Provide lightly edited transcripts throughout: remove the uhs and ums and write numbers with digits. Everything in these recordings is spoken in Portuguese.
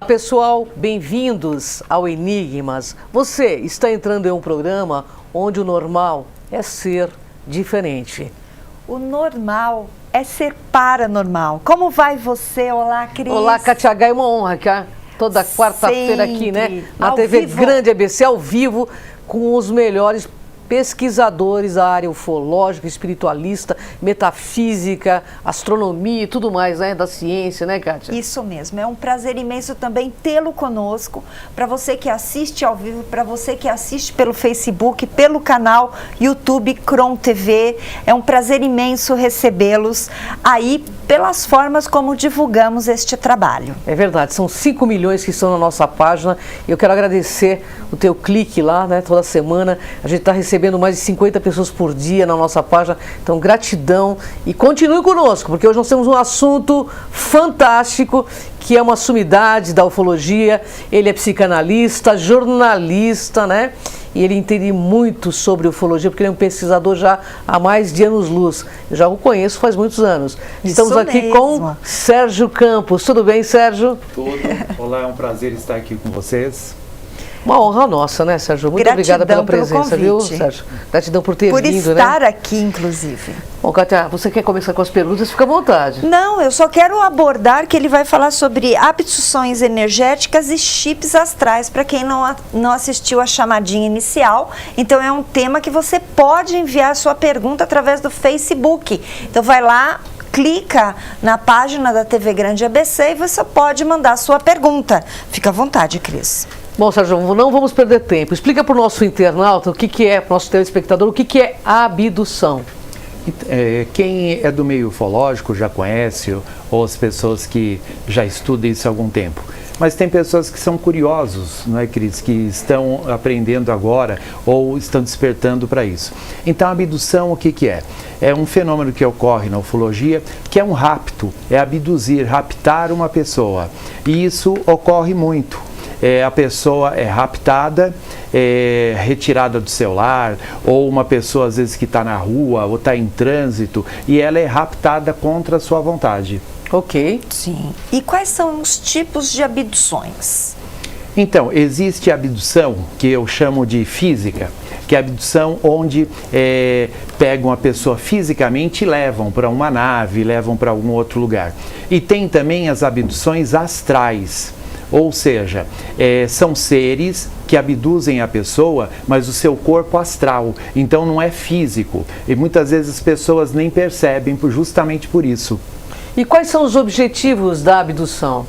Pessoal, bem-vindos ao Enigmas. Você está entrando em um programa onde o normal é ser diferente. O normal é ser paranormal. Como vai você? Olá, Cris. Olá, Kátia H, é uma honra, cá. Toda quarta-feira aqui, né? Na Ao TV vivo. Grande ABC, ao vivo, com os melhores pesquisadores da área ufológica, espiritualista, metafísica, astronomia e tudo mais, né? Da ciência, né, Kátia? Isso mesmo, é um prazer imenso também tê-lo conosco, para você que assiste ao vivo, para você que assiste pelo Facebook, pelo canal YouTube Cron TV, é um prazer imenso recebê-los aí pelas formas como divulgamos este trabalho. É verdade, são 5 milhões que estão na nossa página e eu quero agradecer o teu clique lá, né, toda semana. A gente está recebendo mais de 50 pessoas por dia na nossa página, então gratidão e continue conosco, porque hoje nós temos um assunto fantástico, que é uma sumidade da ufologia. Ele é psicanalista, jornalista, né? E ele entende muito sobre ufologia, porque ele é um pesquisador já há mais de anos-luz. Eu já o conheço faz muitos anos. Estamos Isso aqui mesmo. com Sérgio Campos. Tudo bem, Sérgio? Tudo. Olá, é um prazer estar aqui com vocês. Uma honra nossa, né, Sérgio? Muito Gratidão obrigada pela pelo presença, viu, convite. Sérgio? Gratidão por ter Por vindo, estar né? aqui, inclusive. Bom, Kátia, você quer começar com as perguntas? Fica à vontade. Não, eu só quero abordar que ele vai falar sobre abduções energéticas e chips astrais, para quem não assistiu a chamadinha inicial. Então é um tema que você pode enviar sua pergunta através do Facebook. Então vai lá, clica na página da TV Grande ABC e você pode mandar sua pergunta. Fica à vontade, Cris. Bom, Sérgio, não vamos perder tempo. Explica para o nosso internauta, para o nosso telespectador, o que é abdução. Quem é do meio ufológico já conhece, ou as pessoas que já estudam isso há algum tempo. Mas tem pessoas que são curiosos, não é, Cris? Que estão aprendendo agora ou estão despertando para isso. Então, a abdução, o que é? É um fenômeno que ocorre na ufologia, que é um rapto, é abduzir, raptar uma pessoa. E isso ocorre muito. A pessoa é raptada, retirada do seu lar, ou uma pessoa às vezes que está na rua ou está em trânsito e ela é raptada contra a sua vontade. Ok. Sim. E quais são os tipos de abduções? Então, existe a abdução que eu chamo de física, que é a abdução onde pegam a pessoa fisicamente e levam para uma nave, levam para algum outro lugar. E tem também as abduções astrais. Ou seja, são seres que abduzem a pessoa, mas o seu corpo astral, então não é físico. E muitas vezes as pessoas nem percebem justamente por isso. E quais são os objetivos da abdução?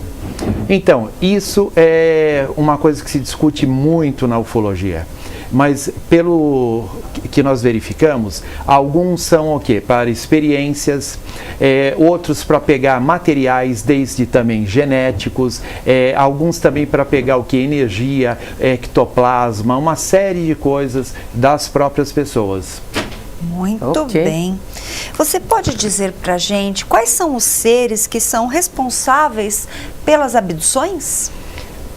Então, isso é uma coisa que se discute muito na ufologia. Mas pelo que nós verificamos, alguns são o quê? Para experiências, outros para pegar materiais, desde também genéticos, alguns também para pegar o que? Energia, ectoplasma, uma série de coisas das próprias pessoas. Muito Ok. bem. Você pode dizer para a gente quais são os seres que são responsáveis pelas abduções?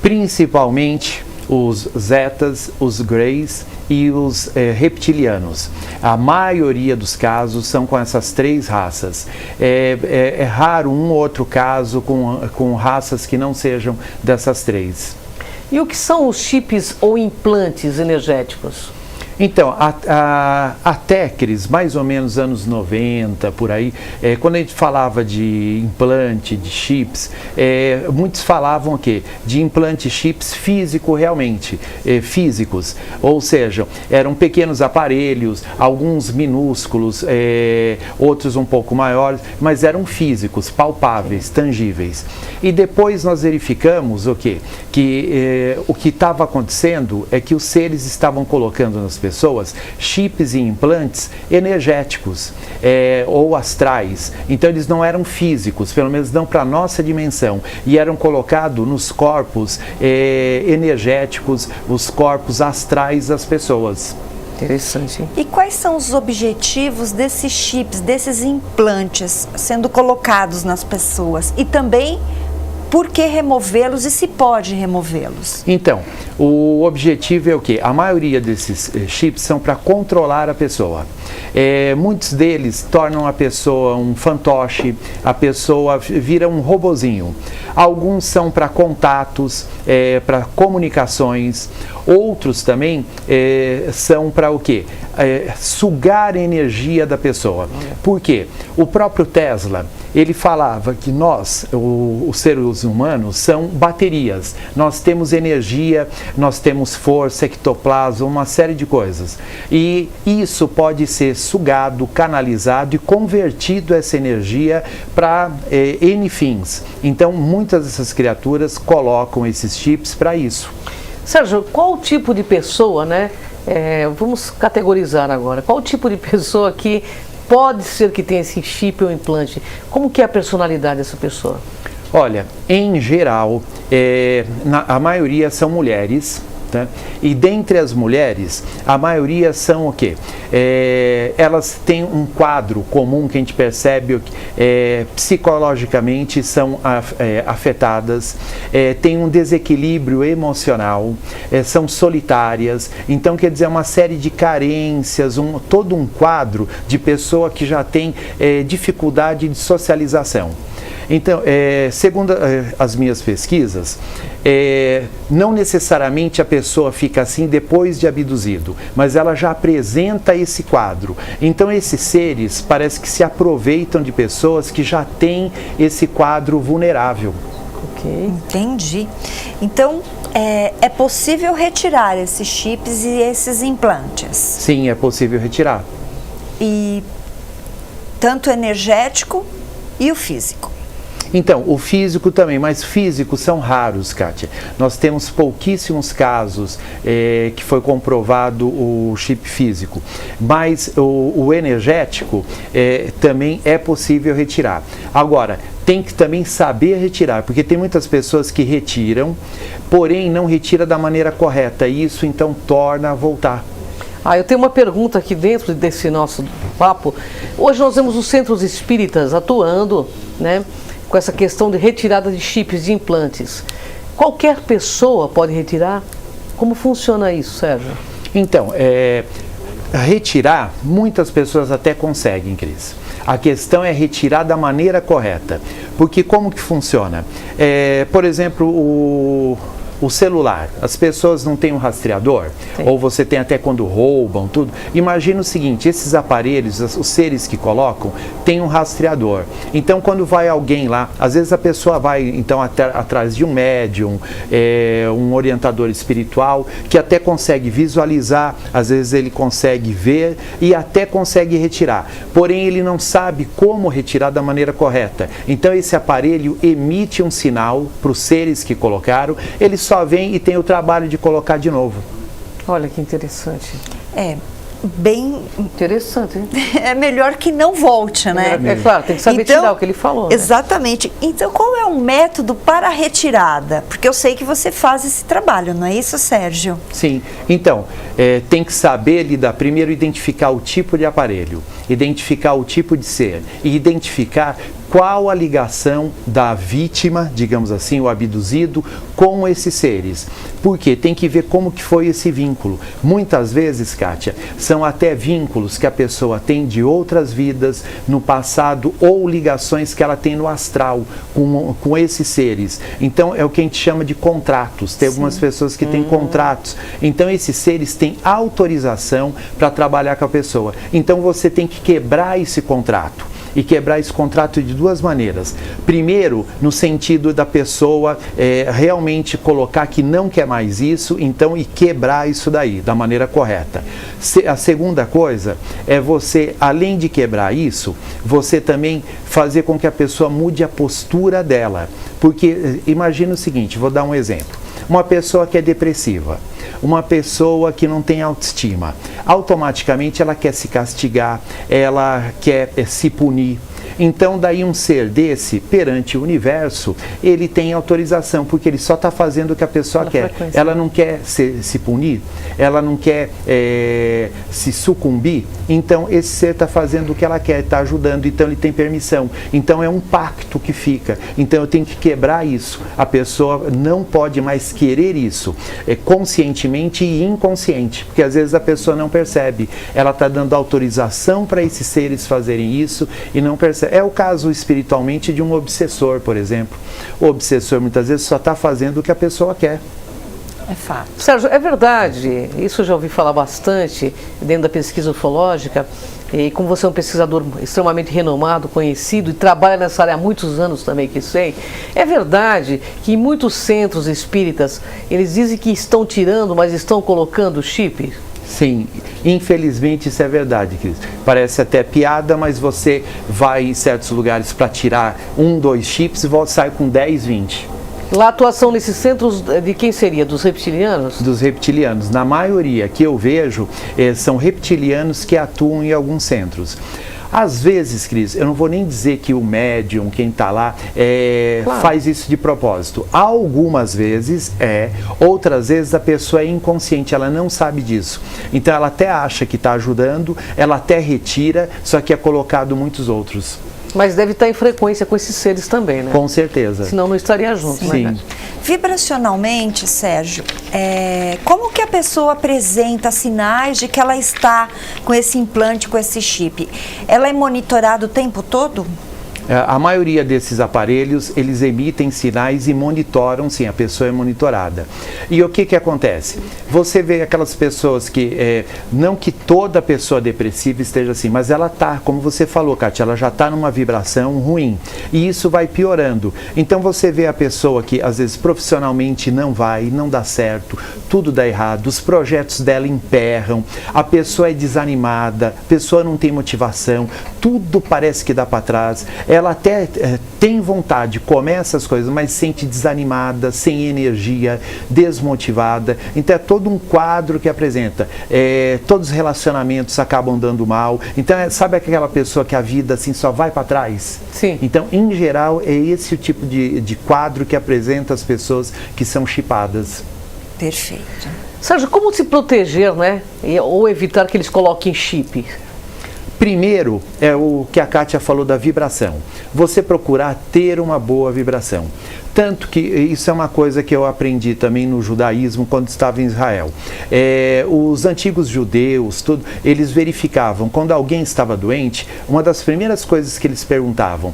Principalmente os zetas, os greys e os reptilianos. A maioria dos casos são com essas três raças. É raro um ou outro caso com raças que não sejam dessas três. E o que são os chips ou implantes energéticos? Então, até, Cris, mais ou menos anos 90, por aí, quando a gente falava de implante, de chips, muitos falavam o quê? De implante chips físico realmente, físicos. Ou seja, eram pequenos aparelhos, alguns minúsculos, outros um pouco maiores, mas eram físicos, palpáveis, tangíveis. E depois nós verificamos o quê? Que o que estava acontecendo é que os seres estavam colocando nas pessoas chips e implantes energéticos ou astrais. Então eles não eram físicos, pelo menos não para a nossa dimensão, e eram colocados nos corpos energéticos, os corpos astrais das pessoas. Interessante, hein? E quais são os objetivos desses chips, desses implantes sendo colocados nas pessoas? E também por que removê-los e se pode removê-los? Então, o objetivo é o quê? A maioria desses chips são para controlar a pessoa. Muitos deles tornam a pessoa um fantoche, a pessoa vira um robozinho. Alguns são para contatos, para comunicações. Outros também são para o quê? Sugar a energia da pessoa. Por quê? O próprio Tesla, ele falava que nós, os seres humanos, são baterias. Nós temos energia, nós temos força, ectoplasma, uma série de coisas. E isso pode ser sugado, canalizado e convertido essa energia para N fins. Então, muitas dessas criaturas colocam esses chips para isso. Sérgio, qual tipo de pessoa, né? Vamos categorizar agora. Qual tipo de pessoa que pode ser que tenha esse chip ou implante? Como que é a personalidade dessa pessoa? Olha, em geral, a maioria são mulheres. Tá? E dentre as mulheres, a maioria são o quê? Elas têm um quadro comum que a gente percebe, psicologicamente são afetadas, têm um desequilíbrio emocional, são solitárias. Então, quer dizer, uma série de carências, todo um quadro de pessoa que já tem dificuldade de socialização. Então, segundo as minhas pesquisas, não necessariamente a pessoa fica assim depois de abduzido, mas ela já apresenta esse quadro. Então, esses seres parece que se aproveitam de pessoas que já têm esse quadro vulnerável. Ok. Entendi. Então, é possível retirar esses chips e esses implantes? Sim, é possível retirar. E tanto o energético e o físico? Então, o físico também, mas físicos são raros, Kátia. Nós temos pouquíssimos casos que foi comprovado o chip físico, mas o energético também é possível retirar. Agora, tem que também saber retirar, porque tem muitas pessoas que retiram, porém não retira da maneira correta, e isso então torna a voltar. Eu tenho uma pergunta aqui dentro desse nosso papo. Hoje nós vemos os centros espíritas atuando, né, com essa questão de retirada de chips, de implantes. Qualquer pessoa pode retirar? Como funciona isso, Sérgio? Então, retirar, muitas pessoas até conseguem, Cris. A questão é retirar da maneira correta. Porque como que funciona? Por exemplo, o celular, as pessoas não têm um rastreador, sim, ou você tem até quando roubam, tudo. Imagina o seguinte, esses aparelhos, os seres que colocam, têm um rastreador. Então, quando vai alguém lá, às vezes a pessoa vai então atrás de um médium, um orientador espiritual, que até consegue visualizar, às vezes ele consegue ver e até consegue retirar. Porém, ele não sabe como retirar da maneira correta. Então, esse aparelho emite um sinal para os seres que colocaram, eles só vem e tem o trabalho de colocar de novo. Olha que interessante. Bem interessante, hein? É melhor que não volte, né? É claro, tem que saber tirar o que ele falou. Né? Exatamente. Então, qual é o método para a retirada? Porque eu sei que você faz esse trabalho, não é isso, Sérgio? Sim. Então, tem que saber lidar, primeiro identificar o tipo de aparelho, identificar o tipo de ser e identificar qual a ligação da vítima, digamos assim, o abduzido, com esses seres. Porque tem que ver como que foi esse vínculo. Muitas vezes, Kátia, são até vínculos que a pessoa tem de outras vidas no passado ou ligações que ela tem no astral com esses seres. Então, é o que a gente chama de contratos. Tem algumas pessoas que têm contratos. Então, esses seres têm autorização para trabalhar com a pessoa. Então, você tem que quebrar esse contrato. E quebrar esse contrato de duas maneiras. Primeiro, no sentido da pessoa realmente colocar que não quer mais isso, então, e quebrar isso daí, da maneira correta. A segunda coisa é você, além de quebrar isso, você também fazer com que a pessoa mude a postura dela. Porque, imagina o seguinte, vou dar um exemplo. Uma pessoa que é depressiva, uma pessoa que não tem autoestima, automaticamente ela quer se castigar, ela quer se punir. Então, daí um ser desse, perante o universo, ele tem autorização, porque ele só está fazendo o que a pessoa quer. Ela não quer se punir, ela não quer se sucumbir, então esse ser está fazendo o que ela quer, está ajudando, então ele tem permissão. Então é um pacto que fica. Então eu tenho que quebrar isso. A pessoa não pode mais querer isso, conscientemente e inconsciente, porque às vezes a pessoa não percebe. Ela está dando autorização para esses seres fazerem isso e não percebe. É o caso espiritualmente de um obsessor, por exemplo. O obsessor muitas vezes só está fazendo o que a pessoa quer. É fato. Sérgio, é verdade, isso eu já ouvi falar bastante dentro da pesquisa ufológica, e como você é um pesquisador extremamente renomado, conhecido e trabalha nessa área há muitos anos também, que sei, é verdade que em muitos centros espíritas eles dizem que estão tirando, mas estão colocando chip? Sim, infelizmente isso é verdade, Cris. Parece até piada, mas você vai em certos lugares para tirar 1, 2 chips e sai com 10, 20. Lá a atuação nesses centros de quem seria? Dos reptilianos? Dos reptilianos. Na maioria que eu vejo, são reptilianos que atuam em alguns centros. Às vezes, Cris, eu não vou nem dizer que o médium, quem está lá, claro, faz isso de propósito. Algumas vezes outras vezes a pessoa é inconsciente, ela não sabe disso. Então ela até acha que está ajudando, ela até retira, só que é colocado muitos outros. Mas deve estar em frequência com esses seres também, né? Com certeza. Senão não estaria junto, sim, né? Vibracionalmente, Sérgio, como que a pessoa apresenta sinais de que ela está com esse implante, com esse chip? Ela é monitorada o tempo todo? A maioria desses aparelhos, eles emitem sinais e monitoram, sim, a pessoa é monitorada. E o que acontece? Você vê aquelas pessoas que, não que toda pessoa depressiva esteja assim, mas ela está, como você falou, Kátia, ela já está numa vibração ruim. E isso vai piorando. Então você vê a pessoa que, às vezes, profissionalmente não vai, não dá certo, tudo dá errado, os projetos dela emperram, a pessoa é desanimada, a pessoa não tem motivação, tudo parece que dá para trás. Ela até tem vontade, começa as coisas, mas sente desanimada, sem energia, desmotivada. Então é todo um quadro que apresenta. Todos os relacionamentos acabam dando mal. Então sabe aquela pessoa que a vida assim só vai para trás? Sim. Então, em geral, é esse o tipo de quadro que apresenta as pessoas que são chipadas. Perfeito. Sérgio, como se proteger, né? Ou evitar que eles coloquem chip? Primeiro, é o que a Kátia falou da vibração. Você procurar ter uma boa vibração. Tanto que isso é uma coisa que eu aprendi também no judaísmo quando estava em Israel. Os antigos judeus, eles verificavam, quando alguém estava doente, uma das primeiras coisas que eles perguntavam,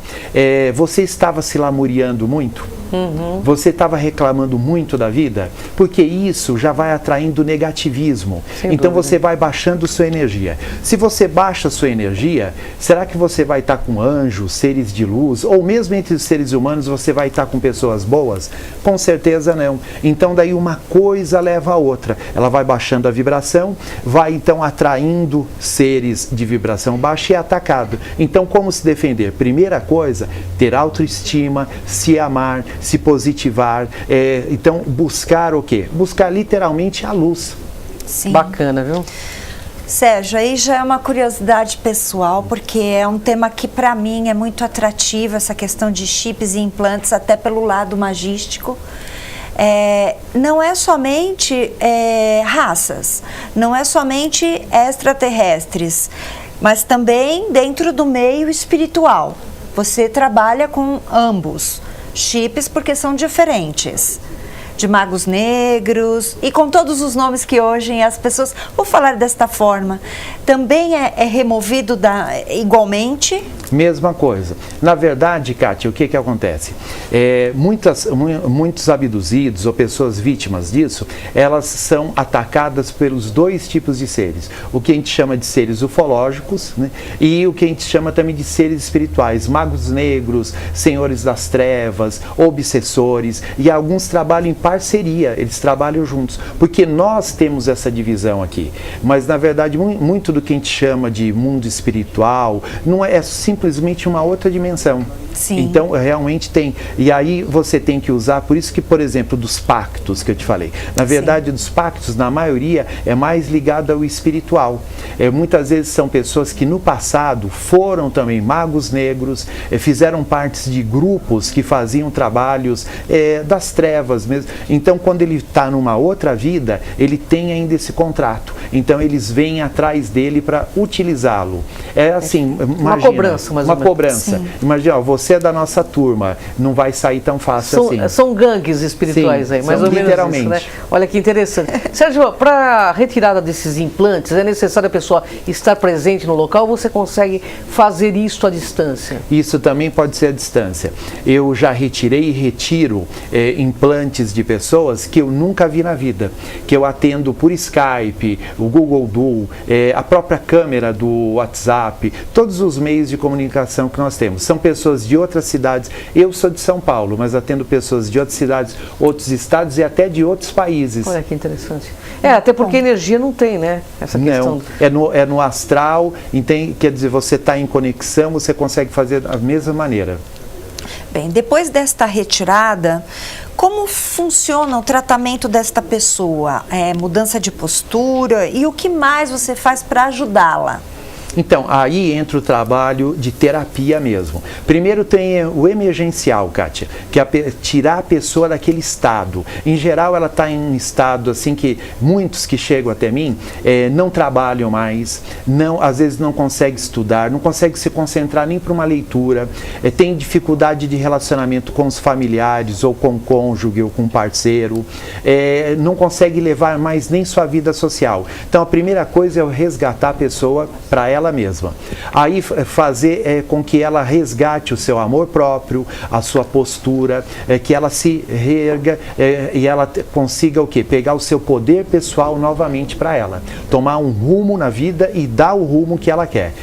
você estava se lamuriando muito? Uhum. Você estava reclamando muito da vida? Porque isso já vai atraindo negativismo. Sem então dúvida. você vai baixando sua energia. Se você baixa sua energia, será que você vai estar com anjos, seres de luz, ou mesmo entre os seres humanos você vai estar com pessoas boas? Com certeza não. Então daí uma coisa leva a outra. Ela vai baixando a vibração, vai então atraindo seres de vibração baixa e é atacado. Então como se defender? Primeira coisa, ter autoestima, se amar, se positivar, então buscar o quê? Buscar literalmente a luz. Sim. Bacana, viu? Sérgio, aí já é uma curiosidade pessoal, porque é um tema que para mim é muito atrativo, essa questão de chips e implantes, até pelo lado magístico. Não é somente raças, não é somente extraterrestres, mas também dentro do meio espiritual. Você trabalha com ambos chips porque são diferentes. De magos negros e com todos os nomes que hoje as pessoas, vou falar desta forma, também é removido igualmente? Mesma coisa. Na verdade, Kátia, o que acontece? Muitos abduzidos ou pessoas vítimas disso, elas são atacadas pelos dois tipos de seres. O que a gente chama de seres ufológicos, né? E o que a gente chama também de seres espirituais, magos negros, senhores das trevas, obsessores, e alguns trabalham em parceria, eles trabalham juntos, porque nós temos essa divisão aqui, mas na verdade muito do que a gente chama de mundo espiritual não é simplesmente simplesmente uma outra dimensão. Sim. Então, realmente tem. E aí você tem que usar, por isso que, por exemplo, dos pactos que eu te falei. Na verdade, dos pactos, na maioria, é mais ligado ao espiritual. Muitas vezes são pessoas que no passado foram também magos negros, fizeram partes de grupos que faziam trabalhos das trevas mesmo. Então, quando ele está numa outra vida, ele tem ainda esse contrato. Então, eles vêm atrás dele para utilizá-lo. É assim, imagina, uma cobrança, mais ou menos. Uma cobrança. Sim. Imagina, ó, você é da nossa turma, não vai sair tão fácil assim. São gangues espirituais. Sim, aí, mais ou menos literalmente. isso, né? Olha que interessante. Sérgio, para a retirada desses implantes, é necessário a pessoa estar presente no local ou você consegue fazer isso à distância? Isso também pode ser à distância. Eu já retirei e retiro implantes de pessoas que eu nunca vi na vida, que eu atendo por Skype, o Google Duo, a própria câmera do WhatsApp, todos os meios de comunicação que nós temos. São pessoas de outras cidades. Eu sou de São Paulo, mas atendo pessoas de outras cidades, outros estados e até de outros países. Olha que interessante. Até porque energia não tem, né? Essa questão. Não, é no astral, quer dizer, você está em conexão, você consegue fazer da mesma maneira. Bem, depois desta retirada, como funciona o tratamento desta pessoa? Mudança de postura e o que mais você faz para ajudá-la? Então, aí entra o trabalho de terapia mesmo. Primeiro tem o emergencial, Kátia, que é tirar a pessoa daquele estado. Em geral, ela está em um estado assim que muitos que chegam até mim não trabalham mais, às vezes não conseguem estudar, não conseguem se concentrar nem para uma leitura, tem dificuldade de relacionamento com os familiares, ou com o cônjuge, ou com o parceiro, não consegue levar mais nem sua vida social. Então, a primeira coisa é eu resgatar a pessoa para ela mesma. Aí fazer com que ela resgate o seu amor próprio, a sua postura, que ela se reerga e ela consiga o quê? Pegar o seu poder pessoal novamente para ela. Tomar um rumo na vida e dar o rumo que ela quer.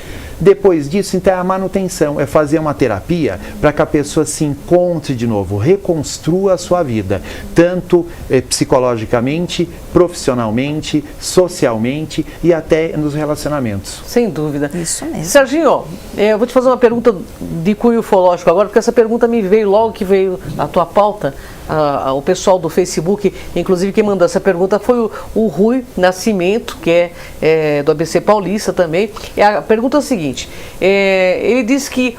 Depois disso, então, é a manutenção, é fazer uma terapia para que a pessoa se encontre de novo, reconstrua a sua vida, tanto psicologicamente, profissionalmente, socialmente e até nos relacionamentos. Sem dúvida. Isso mesmo. Serginho, eu vou te fazer uma pergunta de cunho ufológico agora, porque essa pergunta me veio logo que veio a tua pauta. O pessoal do Facebook, inclusive quem mandou essa pergunta foi o Rui Nascimento, que é do ABC Paulista também. A pergunta é a seguinte, ele disse que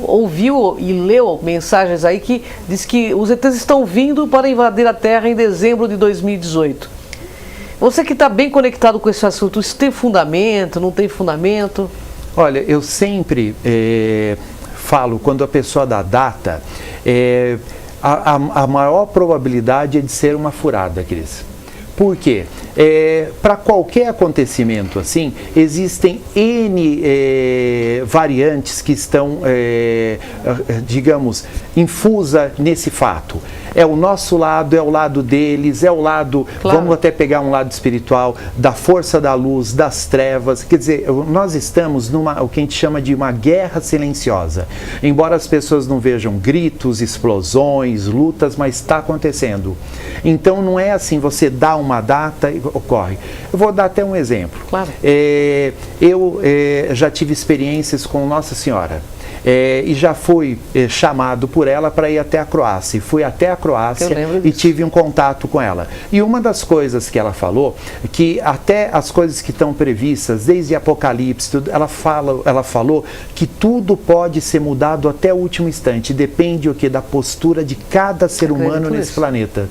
ouviu e leu mensagens aí que diz que os ETs estão vindo para invadir a Terra em dezembro de 2018. Você que está bem conectado com esse assunto, isso tem fundamento, não tem fundamento? Olha, eu sempre falo, quando a pessoa dá data, a maior probabilidade é de ser uma furada, Cris. Por quê? Para qualquer acontecimento assim, existem N variantes que estão, digamos, infusa nesse fato. É o nosso lado, é o lado deles, é o lado, claro. Vamos até pegar um lado espiritual, da força da luz, das trevas. Quer dizer, nós estamos o que a gente chama de uma guerra silenciosa. Embora as pessoas não vejam gritos, explosões, lutas, mas está acontecendo. Então não é assim, você dá uma data e ocorre. Eu vou dar até um exemplo. Claro. Eu já tive experiências com Nossa Senhora. E já fui chamado por ela para ir até a Croácia. E fui até a Croácia e tive um contato com ela. E uma das coisas que ela falou, que até as coisas que estão previstas, desde Apocalipse, tudo, ela falou que tudo pode ser mudado até o último instante. Depende o que da postura de cada ser humano nesse planeta.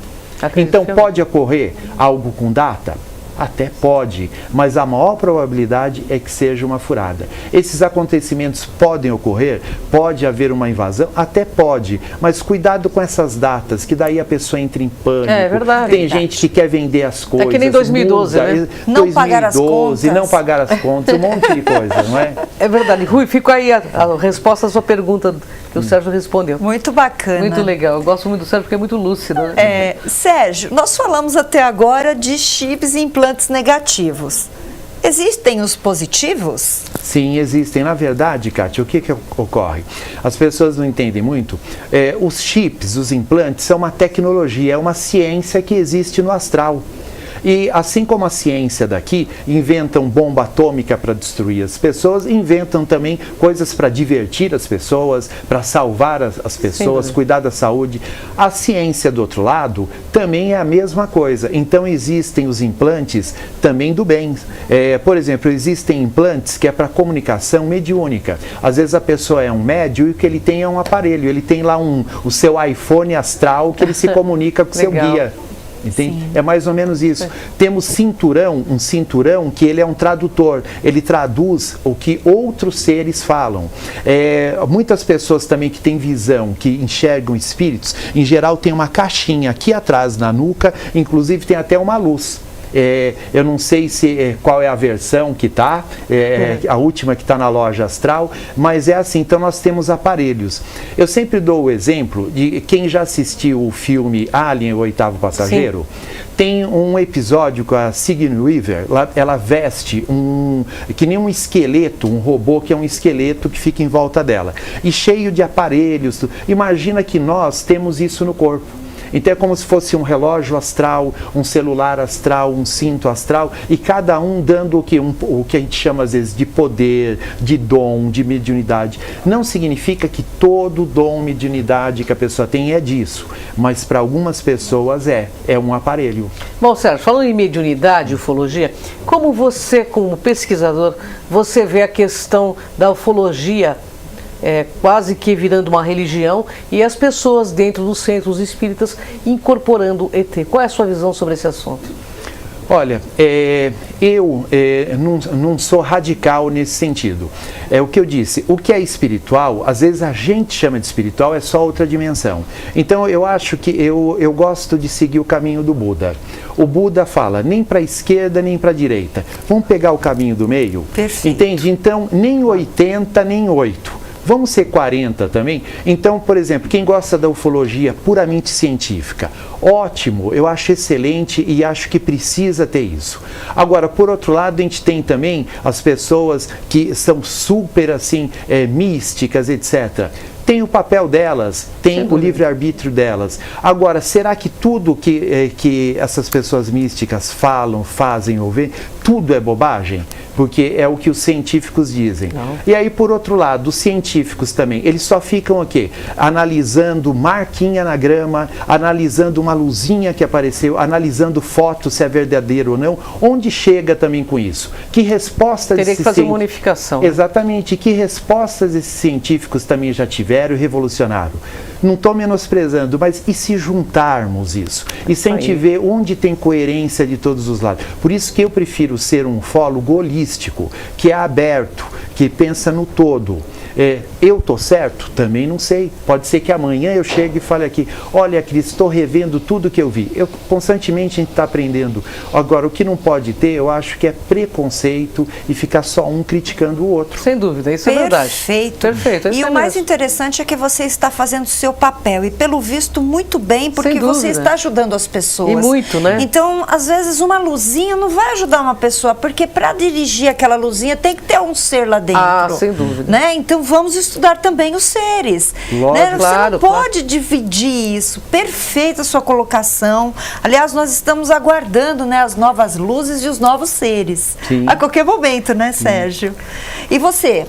Então pode ocorrer algo com data? Até pode, mas a maior probabilidade é que seja uma furada. Esses acontecimentos podem ocorrer, pode haver uma invasão, até pode, mas cuidado com essas datas, que daí a pessoa entra em pânico. É verdade. Tem gente que quer vender as coisas. É que nem 2012, né? Não pagar as contas. Não pagar as contas, um monte de coisa, não é? É verdade. Rui, fica aí a resposta à sua pergunta que o Sérgio respondeu. Muito bacana. Muito legal. Eu gosto muito do Sérgio porque é muito lúcido. Né? Sérgio, nós falamos até agora de chips e implantes negativos. Existem os positivos? Sim, existem. Na verdade, Kátia, o que ocorre? As pessoas não entendem muito. Os chips, os implantes, são uma tecnologia, é uma ciência que existe no astral. E assim como a ciência daqui inventam bomba atômica para destruir as pessoas, inventam também coisas para divertir as pessoas, para salvar as pessoas, cuidar da saúde. A ciência do outro lado também é a mesma coisa. Então existem os implantes também do bem. Por exemplo, existem implantes que é para comunicação mediúnica. Às vezes a pessoa é um médium e o que ele tem é um aparelho. Ele tem lá o seu iPhone astral que ele se comunica com o seu guia. Entende? É mais ou menos isso. Temos um cinturão que ele é um tradutor, ele traduz o que outros seres falam. Muitas pessoas também que têm visão, que enxergam espíritos, em geral tem uma caixinha aqui atrás na nuca, inclusive tem até uma luz. Eu não sei qual é a versão que está, a última que está na loja astral, mas é assim, então nós temos aparelhos. Eu sempre dou o exemplo de quem já assistiu o filme Alien, o Oitavo Passageiro. Sim. Tem um episódio com a Sigourney Weaver, ela veste que nem um esqueleto, um robô que é um esqueleto que fica em volta dela, e cheio de aparelhos. Imagina que nós temos isso no corpo. Então é como se fosse um relógio astral, um celular astral, um cinto astral, e cada um dando o que a gente chama às vezes de poder, de dom, de mediunidade. Não significa que todo dom, mediunidade que a pessoa tem é disso, mas para algumas pessoas é um aparelho. Bom, Sérgio, falando em mediunidade, ufologia, como você, como pesquisador, você vê a questão da ufologia quase que virando uma religião e as pessoas dentro dos centros espíritas incorporando ET? Qual é a sua visão sobre esse assunto? Olha, eu não sou radical nesse sentido. É o que eu disse, o que é espiritual, às vezes a gente chama de espiritual, é só outra dimensão. Então eu acho que eu gosto de seguir o caminho do Buda. O Buda fala, nem para a esquerda, nem para a direita. Vamos pegar o caminho do meio? Perfeito. Entende? Então, nem 80, nem 8. Vamos ser 40 também? Então, por exemplo, quem gosta da ufologia puramente científica, ótimo, eu acho excelente e acho que precisa ter isso. Agora, por outro lado, a gente tem também as pessoas que são super assim, místicas, etc. Tem o papel delas, tem o livre-arbítrio delas. Agora, será que tudo que essas pessoas místicas falam, fazem ou veem, tudo é bobagem? Porque é o que os científicos dizem. Não. E aí, por outro lado, os científicos também, eles só ficam o quê? Analisando marquinha na grama, analisando uma luzinha que apareceu, analisando foto se é verdadeiro ou não. Onde chega também com isso? Que respostas... Teria que fazer uma unificação. Exatamente. Que respostas esses científicos também já tiveram e revolucionaram? Não estou menosprezando, mas e se juntarmos isso? E se a gente vê onde tem coerência de todos os lados? Por isso que eu prefiro ser um ufólogo holístico, que é aberto, que pensa no todo. Eu estou certo? Também não sei. Pode ser que amanhã eu chegue e fale aqui, olha, Cris, estou revendo tudo que eu vi. Constantemente a gente está aprendendo. Agora, o que não pode ter, eu acho que é preconceito e ficar só um criticando o outro. Sem dúvida, isso é verdade. Perfeito. E o mais interessante é que você está fazendo o seu papel e, pelo visto, muito bem, porque você está ajudando as pessoas. E muito, né? Então, às vezes, uma luzinha não vai ajudar uma pessoa, porque para dirigir aquela luzinha tem que ter um ser lá dentro. Ah, sem dúvida. Né? Então, vamos estudar também os seres. Lógico, né? Você claro, não pode dividir isso. Perfeita a sua colocação. Aliás, nós estamos aguardando, né, as novas luzes e os novos seres. Sim. A qualquer momento, né, Sérgio? E você,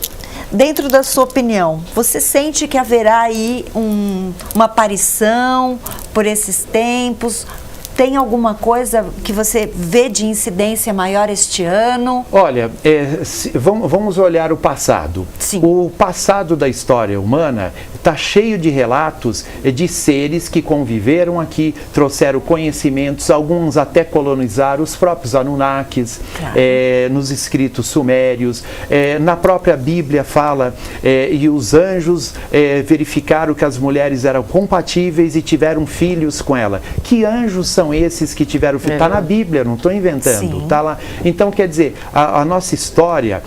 dentro da sua opinião, você sente que haverá aí uma aparição por esses tempos? Tem alguma coisa que você vê de incidência maior este ano? Olha, vamos olhar o passado. Sim. O passado da história humana está cheio de relatos de seres que conviveram aqui, trouxeram conhecimentos, alguns até colonizaram, os próprios Anunnakis, claro. Nos escritos sumérios, na própria Bíblia fala, e os anjos verificaram que as mulheres eram compatíveis e tiveram filhos com ela. Que anjos são esses que tiveram filhos? Está na Bíblia, não estou inventando, está lá. Então, quer dizer, a nossa história,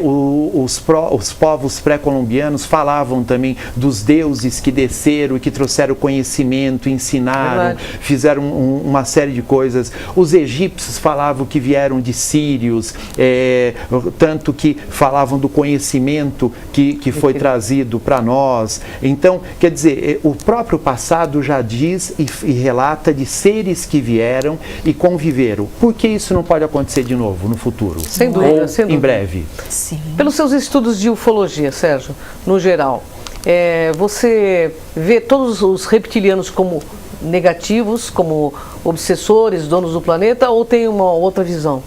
os povos pré-colombianos falavam também dos dos deuses que desceram e que trouxeram conhecimento, ensinaram, fizeram uma série de coisas. Os egípcios falavam que vieram de sírios, tanto que falavam do conhecimento que foi trazido para nós. Então, quer dizer, o próprio passado já diz e relata de seres que vieram e conviveram. Por que isso não pode acontecer de novo no futuro? Sem dúvida, ou sem dúvida. Em breve. Sim. Pelos seus estudos de ufologia, Sérgio, no geral, você vê todos os reptilianos como negativos, como obsessores, donos do planeta, ou tem uma outra visão?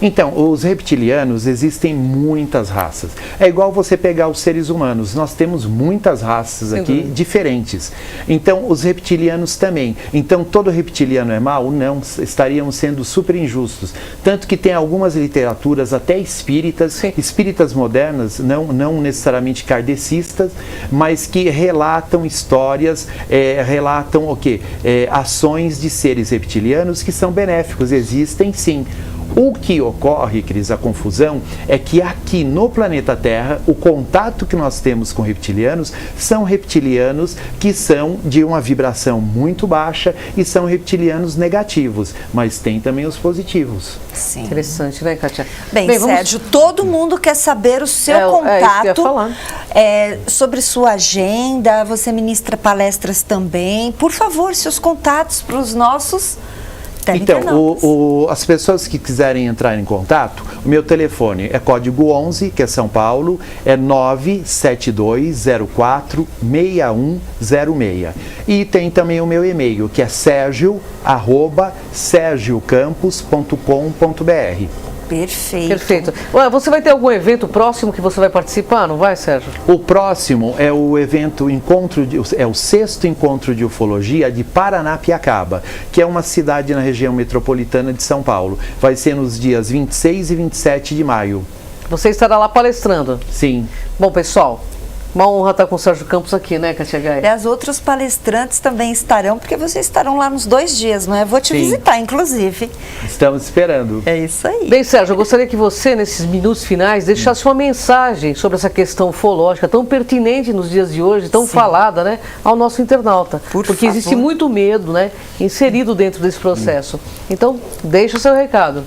Então, os reptilianos, existem muitas raças. É igual você pegar os seres humanos. Nós temos muitas raças aqui diferentes. Então, os reptilianos também. Então, todo reptiliano é mau? Não, estaríamos sendo super injustos. Tanto que tem algumas literaturas, até espíritas, espíritas modernas, não necessariamente kardecistas, mas que relatam histórias, relatam o quê? Ações de seres reptilianos que são benéficos. Existem sim. O que ocorre, Cris, a confusão, é que aqui no planeta Terra, o contato que nós temos com reptilianos são reptilianos que são de uma vibração muito baixa e são reptilianos negativos, mas tem também os positivos. Sim. Interessante, né, Kátia? Bem, Sérgio, todo mundo quer saber o seu contato, sobre sua agenda, você ministra palestras também. Por favor, seus contatos para os nossos... Então, as pessoas que quiserem entrar em contato, o meu telefone é código 11, que é São Paulo, é 972046106. E tem também o meu e-mail, que é sergio@sergiocampos.com.br. Perfeito. Perfeito. Você vai ter algum evento próximo que você vai participar, não vai, Sérgio? O próximo é o evento o 6º Encontro de Ufologia de Paranapiacaba, que é uma cidade na região metropolitana de São Paulo. Vai ser nos dias 26 e 27 de maio. Você estará lá palestrando? Sim. Bom, pessoal, uma honra estar com o Sérgio Campos aqui, né, Kátia Gaia? E as outros palestrantes também estarão, porque vocês estarão lá nos 2 dias, não é? Vou te visitar, inclusive. Estamos esperando. É isso aí. Bem, Sérgio, eu gostaria que você, nesses minutos finais, deixasse uma mensagem sobre essa questão ufológica tão pertinente nos dias de hoje, tão falada, né, ao nosso internauta. Porque existe muito medo, né, inserido dentro desse processo. Então, deixa o seu recado.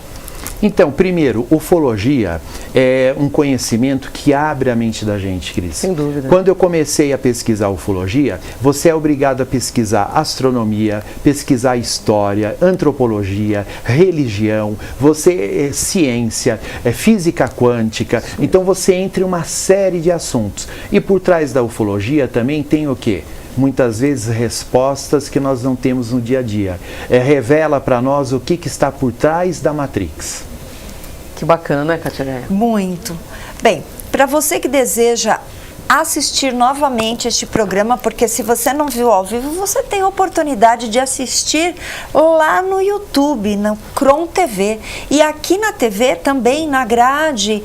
Então, primeiro, ufologia é um conhecimento que abre a mente da gente, Cris. Sem dúvida. Quando eu comecei a pesquisar ufologia, você é obrigado a pesquisar astronomia, pesquisar história, antropologia, religião, ciência, física quântica. Então, você entra em uma série de assuntos. E por trás da ufologia também tem o quê? Muitas vezes respostas que nós não temos no dia a dia. Revela para nós o que está por trás da Matrix. Que bacana, né, Kátia Gaia? Muito. Bem, para você que deseja assistir novamente este programa, porque se você não viu ao vivo, você tem a oportunidade de assistir lá no YouTube, no Cron TV. E aqui na TV também, na grade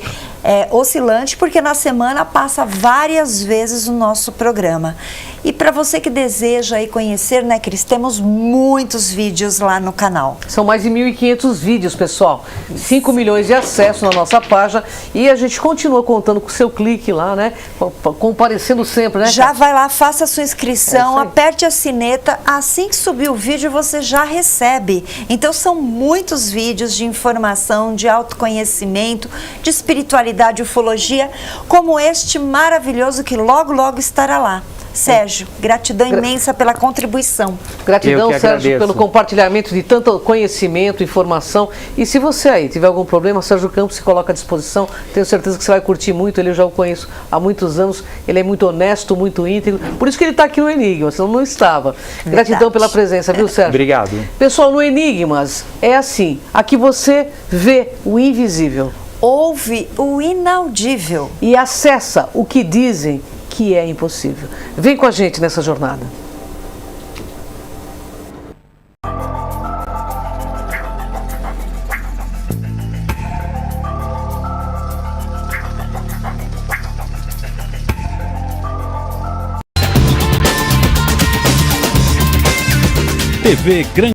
oscilante, porque na semana passa várias vezes o nosso programa. E para você que deseja aí conhecer, né, Cris, temos muitos vídeos lá no canal. São mais de 1.500 vídeos, pessoal. 5 milhões de acessos na nossa página. E a gente continua contando com o seu clique lá, né? Comparecendo sempre, né? Já vai lá, faça a sua inscrição, aperte a sineta. Assim que subir o vídeo, você já recebe. Então, são muitos vídeos de informação, de autoconhecimento, de espiritualidade, ufologia, como este maravilhoso que logo, logo estará lá. Sérgio, gratidão imensa pela contribuição. Gratidão, Sérgio, pelo compartilhamento de tanto conhecimento, informação. E se você aí tiver algum problema, Sérgio Campos se coloca à disposição. Tenho certeza que você vai curtir muito. Ele, eu já o conheço há muitos anos. Ele é muito honesto, muito íntegro. Por isso que ele está aqui no Enigmas, senão não estava. Gratidão pela presença, viu, Sérgio? Obrigado. Pessoal, no Enigmas é assim. Aqui você vê o invisível. Ouve o inaudível. E acessa o que dizem que é impossível. Vem com a gente nessa jornada. TV Gran